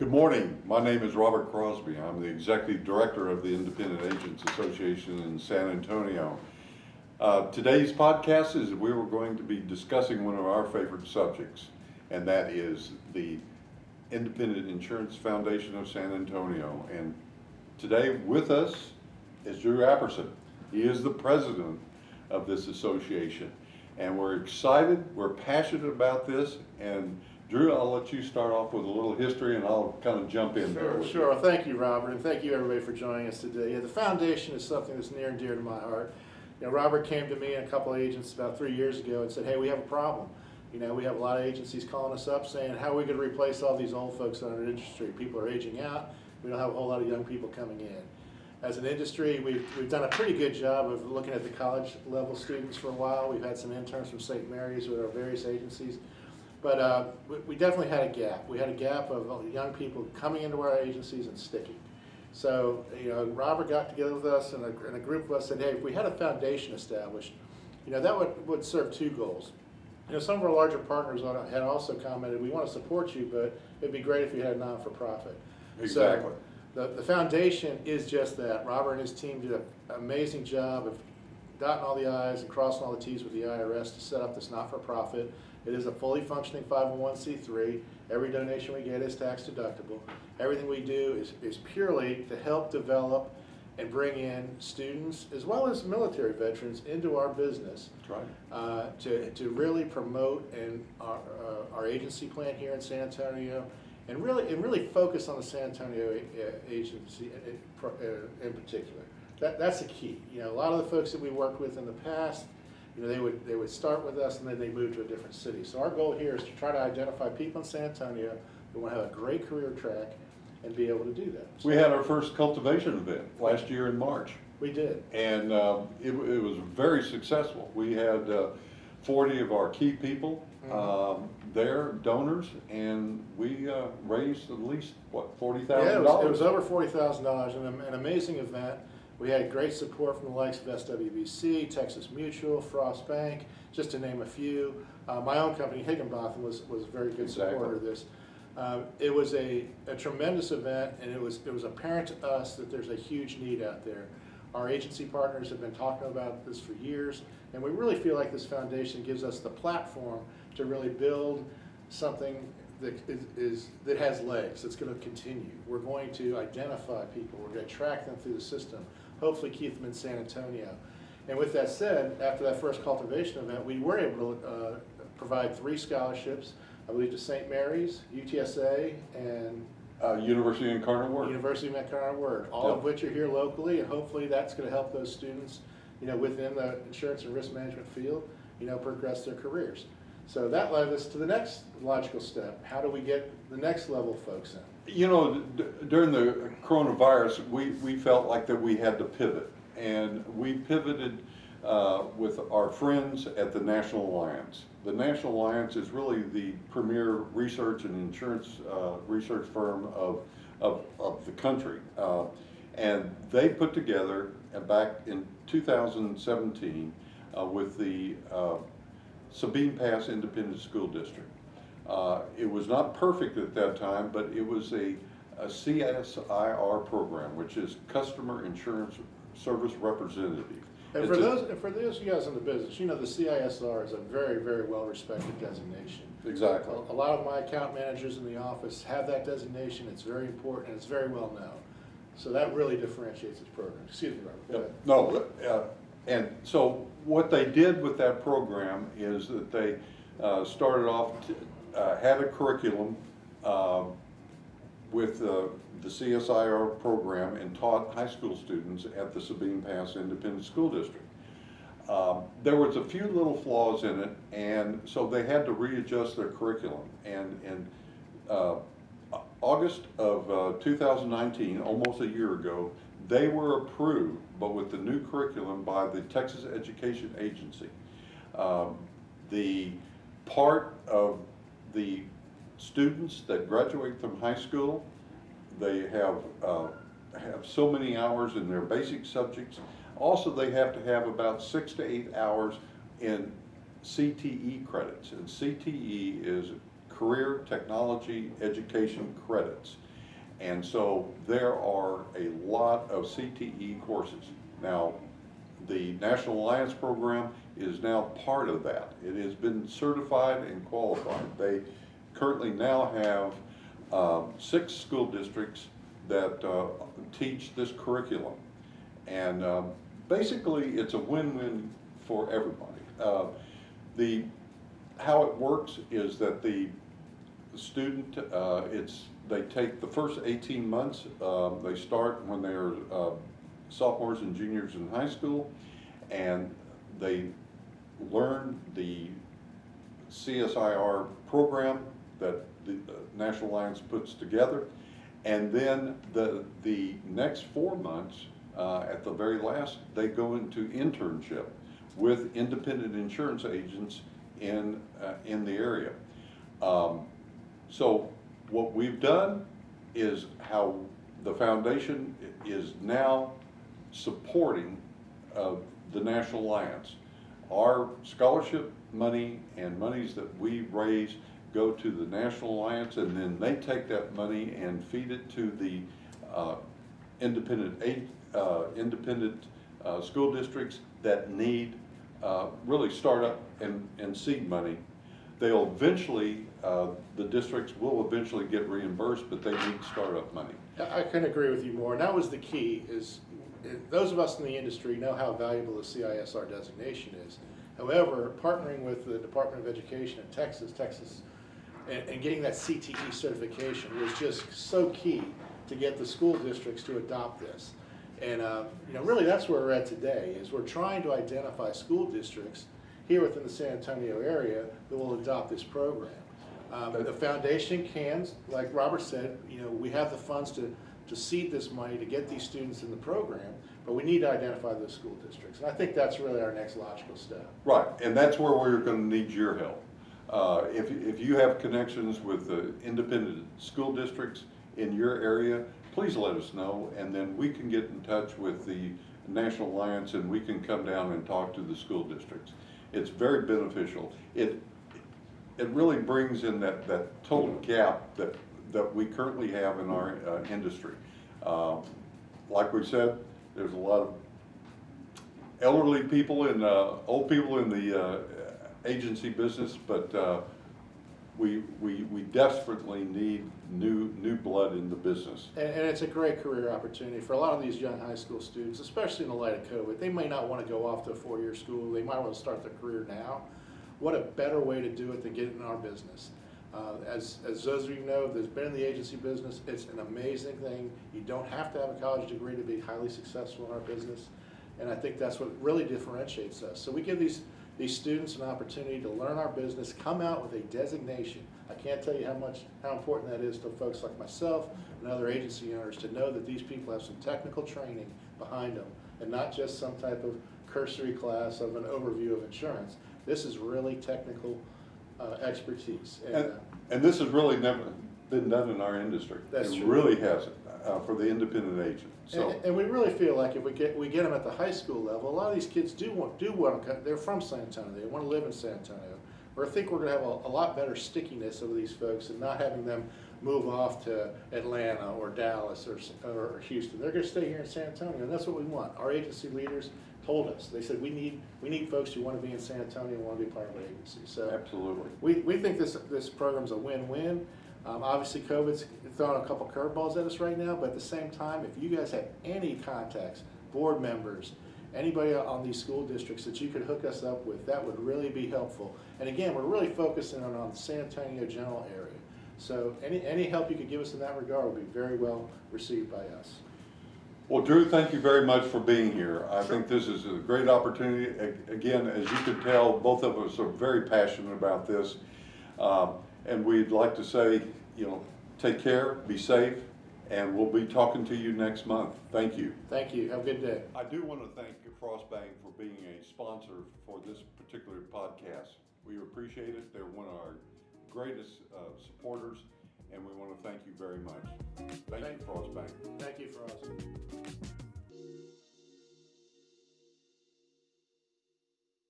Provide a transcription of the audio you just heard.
Good morning. My name is Robert Crosby. I'm the Executive Director of the Independent Agents Association in San Antonio. Today's podcast is we were going to be discussing one of our favorite subjects, and that is the Independent Insurance Foundation of San Antonio. And today with us is Drew Apperson. He is the president of this association. And we're excited, we're passionate about this, and Drew, I'll let you start off with a little history and I'll kind of jump in there. Sure. Well, thank you, Robert, and thank you everybody for joining us today. Yeah, the foundation is something that's near and dear to my heart. You know, Robert came to me and a couple of agents about 3 years ago and said, hey, we have a problem. You know, we have a lot of agencies calling us up saying, how are we going to replace all these old folks in our industry? People are aging out. We don't have a whole lot of young people coming in. As an industry, we've done a pretty good job of looking at the college level students for a while. We've had some interns from St. Mary's with our various agencies. But we definitely had a gap. We had a gap of young people coming into our agencies and sticking. So, you know, Robert got together with us and a group of us said, hey, if we had a foundation established, you know, that would serve two goals. You know, some of our larger partners had also commented, we want to support you, but it'd be great if you had a non-for-profit. Exactly. So the foundation is just that. Robert and his team did an amazing job of dotting all the I's and crossing all the T's with the IRS to set up this not-for-profit. It is a fully functioning 501c3. Every donation we get is tax deductible. Everything we do is purely to help develop and bring in students as well as military veterans into our business. That's right. To really promote our agency plan here in San Antonio and really focus on the San Antonio agency in particular. That's the key. You know, a lot of the folks that we worked with in the past, you know, they would start with us and then they move to a different city. So our goal here is to try to identify people in San Antonio who want to have a great career track and be able to do that. So we had our first cultivation event last year in March. We did. And it was very successful. We had 40 of our key people there, donors, and we raised at least, what, $40,000? Yeah, it was over $40,000, and an amazing event. We had great support from the likes of SWBC, Texas Mutual, Frost Bank, just to name a few. My own company, Higginbotham, was a very good supporter of this. It was a tremendous event, and it was apparent to us that there's a huge need out there. Our agency partners have been talking about this for years, and we really feel like this foundation gives us the platform to really build something that has legs, that's going to continue. We're going to identify people, we're going to track them through the system, hopefully keep them in San Antonio. And with that said, after that first cultivation event, we were able to provide 3 scholarships, I believe to St. Mary's, UTSA, and University of Incarnate University of Incarnate Word, all of which are here locally, and hopefully that's going to help those students, you know, within the insurance and risk management field, you know, progress their careers. So that led us to the next logical step. How do we get the next level of folks in? You know, during the coronavirus, we felt like that we had to pivot, and we pivoted with our friends at the National Alliance. The National Alliance is really the premier research and insurance research firm of the country, and they put together back in 2017 with the Sabine Pass Independent School District. It was not perfect at that time, but it was a CSIR program, which is Customer Insurance Service Representative. And for those of you guys in the business, you know the CISR is a very, very well-respected designation. Exactly. A lot of my account managers in the office have that designation. It's very important and it's very well known. So that really differentiates this program. Excuse me, Robert. No, and so what they did with that program is that they started off, had a curriculum with the CSIR program and taught high school students at the Sabine Pass Independent School District. There was a few little flaws in it, and so they had to readjust their curriculum. And in August of 2019, almost a year ago, they were approved, but with the new curriculum by the Texas Education Agency. The part of the students that graduate from high school, they have so many hours in their basic subjects. Also, they have to have about 6 to 8 hours in CTE credits, and CTE is Career Technology Education Credits. And so there are a lot of CTE courses. Now, the National Alliance program is now part of that. It has been certified and qualified. They currently now have 6 school districts that teach this curriculum. And basically, it's a win-win for everybody. How it works is that the student, they take the first 18 months, they start when they're sophomores and juniors in high school, and they learn the CSIR program that the National Alliance puts together, and then the next 4 months, at the very last, they go into internship with independent insurance agents in the area. So what we've done is how the foundation is now supporting the National Alliance. Our scholarship money and monies that we raise go to the National Alliance, and then they take that money and feed it to the independent school districts that need really startup and seed money. They'll eventually, the districts will eventually get reimbursed, but they need startup money. I couldn't agree with you more. And that was the key, is those of us in the industry know how valuable the CISR designation is. However, partnering with the Department of Education in Texas, and getting that CTE certification was just so key to get the school districts to adopt this. And really that's where we're at today, is we're trying to identify school districts here within the San Antonio area that will adopt this program. The foundation can, like Robert said, we have the funds to seed this money to get these students in the program, but we need to identify those school districts. And I think that's really our next logical step. Right, and that's where we're going to need your help. If you have connections with the independent school districts in your area, please let us know, and then we can get in touch with the National Alliance and we can come down and talk to the school districts. It's very beneficial. It really brings in that total gap that we currently have in our industry. Like we said, there's a lot of elderly people and old people in the agency business, but we desperately need new blood in the business. And it's a great career opportunity for a lot of these young high school students, especially in the light of COVID. They may not want to go off to a 4-year school. They might want to start their career now. What a better way to do it than get in our business. As those of you know, that's been in the agency business, it's an amazing thing. You don't have to have a college degree to be highly successful in our business. And I think that's what really differentiates us. So we give these students an opportunity to learn our business, come out with a designation. I can't tell you how important that is to folks like myself and other agency owners to know that these people have some technical training behind them and not just some type of cursory class of an overview of insurance. This is really technical expertise. And this has really never been done in our industry. That's it true. really hasn't for the independent agent. So, and we really feel like if we get them at the high school level, a lot of these kids do want to. They're from San Antonio. They want to live in San Antonio. Or I think we're going to have a lot better stickiness of these folks and not having them move off to Atlanta or Dallas or Houston. They're going to stay here in San Antonio, and that's what we want. Our agency leaders told us. They said we need folks who want to be in San Antonio and want to be part of our agency. So absolutely, we think this program's a win-win. Obviously, COVID's throwing a couple curveballs at us right now, but at the same time, if you guys have any contacts, board members, anybody on these school districts that you could hook us up with, that would really be helpful. And again, we're really focusing on the San Antonio general area. So any help you could give us in that regard would be very well received by us. Well, Drew, thank you very much for being here. I think this is a great opportunity. Again, as you can tell, both of us are very passionate about this. And we'd like to say, take care, be safe, and we'll be talking to you next month. Thank you. Thank you. Have a good day. I do want to thank Frostbank for being a sponsor for this particular podcast. We appreciate it. They're one of our greatest supporters, and we want to thank you very much. Thank you, Frostbank. Thank you, Frost.